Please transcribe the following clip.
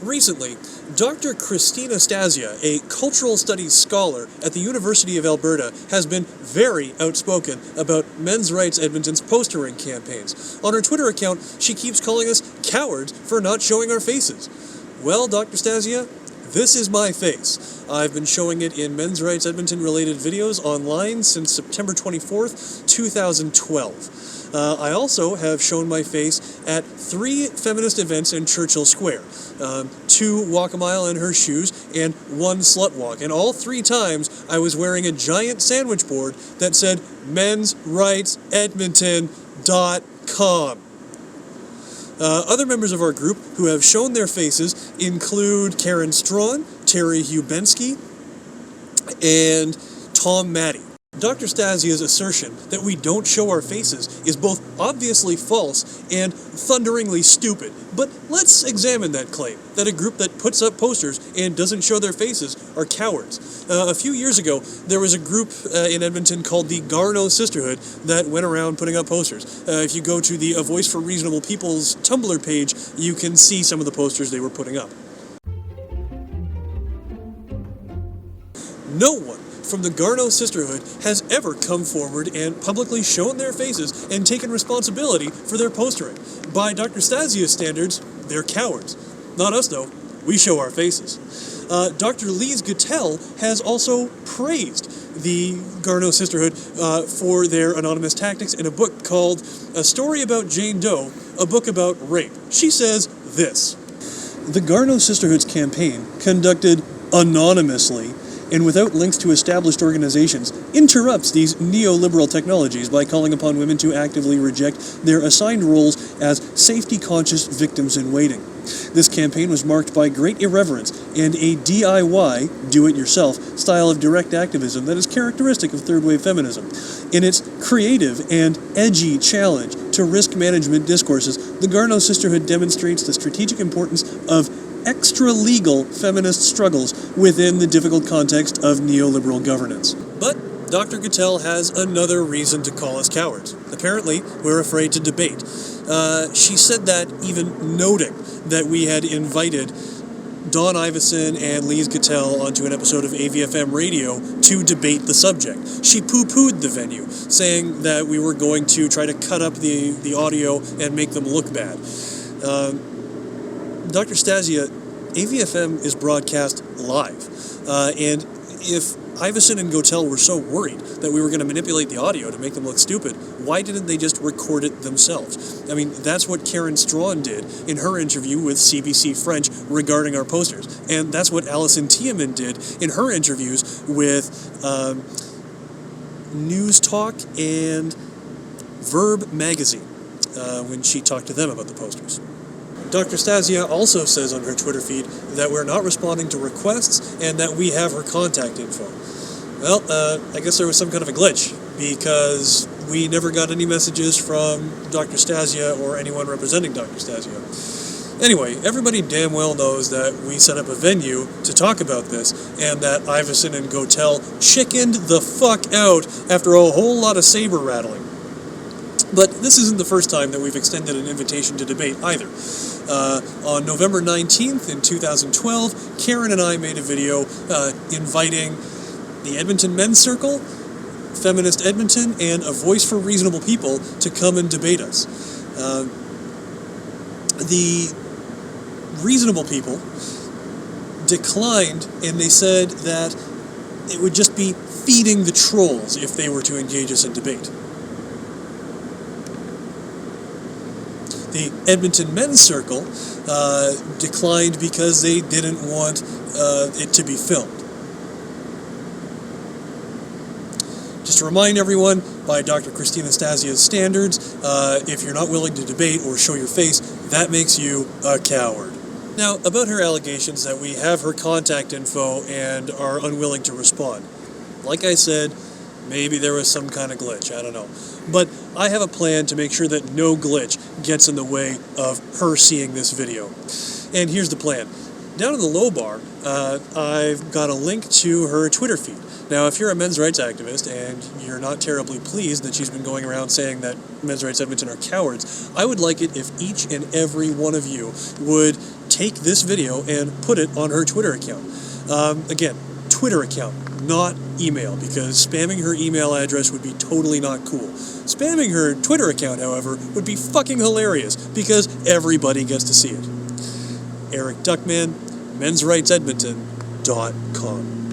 Recently, Dr. Christina Stasia, a cultural studies scholar at the University of Alberta, has been very outspoken about Men's Rights Edmonton's postering campaigns. On her Twitter account, she keeps calling us cowards for not showing our faces. Well, Dr. Stasia, this is my face. I've been showing it in Men's Rights Edmonton related videos online since September 24th, 2012. I also have shown my face at 3 feminist events in Churchill Square. 2 walk a mile in her shoes and 1 slut walk. And all 3 times I was wearing a giant sandwich board that said mensrightsedmonton.com. Other members of our group who have shown their faces include Karen Strawn, Terry Hubensky, and Tom Maddie. Dr. Stasia's assertion that we don't show our faces is both obviously false and thunderingly stupid. But let's examine that claim, that a group that puts up posters and doesn't show their faces are cowards. A few years ago, there was a group in Edmonton called the Garneau Sisterhood that went around putting up posters. If you go to the A Voice for Reasonable People's Tumblr page, you can see some of the posters they were putting up. No one from the Garneau Sisterhood has ever come forward and publicly shown their faces and taken responsibility for their postering. By Dr. Stasia's standards, they're cowards. Not us, though. We show our faces. Dr. Lise Guttell has also praised the Garneau Sisterhood for their anonymous tactics in a book called A Story About Jane Doe, a book about rape. She says this: the Garneau Sisterhood's campaign, conducted anonymously and without links to established organizations, interrupts these neoliberal technologies by calling upon women to actively reject their assigned roles as safety-conscious victims in waiting. This campaign was marked by great irreverence and a DIY, do-it-yourself, style of direct activism that is characteristic of third-wave feminism. In its creative and edgy challenge to risk management discourses, the Garneau Sisterhood demonstrates the strategic importance of extra-legal feminist struggles within the difficult context of neoliberal governance. But Dr. Guttell has another reason to call us cowards. Apparently, we're afraid to debate. She said that even noting that we had invited Dawn Iveson and Lise Guttell onto an episode of AVFM Radio to debate the subject. She poo-pooed the venue, saying that we were going to try to cut up the audio and make them look bad. Dr. Stasia, AVFM is broadcast live, and if Iveson and Guttell were so worried that we were going to manipulate the audio to make them look stupid, why didn't they just record it themselves? I mean, that's what Karen Strawn did in her interview with CBC French regarding our posters, and that's what Alison Tiemann did in her interviews with News Talk and Verb Magazine when she talked to them about the posters. Dr. Stasia also says on her Twitter feed that we're not responding to requests and that we have her contact info. Well, I guess there was some kind of a glitch, because we never got any messages from Dr. Stasia or anyone representing Dr. Stasia. Anyway, everybody damn well knows that we set up a venue to talk about this, and that Iveson and Guttell chickened the fuck out after a whole lot of saber rattling. But this isn't the first time that we've extended an invitation to debate either. On November 19th in 2012, Karen and I made a video inviting the Edmonton Men's Circle, Feminist Edmonton, and A Voice for Reasonable People to come and debate us. The reasonable people declined, and they said that it would just be feeding the trolls if they were to engage us in debate. The Edmonton Men's Circle declined because they didn't want it to be filmed. Just to remind everyone, by Dr. Christina Stasia's standards, if you're not willing to debate or show your face, that makes you a coward. Now, about her allegations that we have her contact info and are unwilling to respond. Like I said, maybe there was some kind of glitch, I don't know. But I have a plan to make sure that no glitch gets in the way of her seeing this video. And here's the plan. Down in the low bar, I've got a link to her Twitter feed. Now, if you're a men's rights activist and you're not terribly pleased that she's been going around saying that Men's Rights Edmonton are cowards, I would like it if each and every one of you would take this video and put it on her Twitter account. Again, Twitter account, not email, because spamming her email address would be totally not cool. Spamming her Twitter account, however, would be fucking hilarious, because everybody gets to see it. Eric Duckman, mensrightsedmonton.com.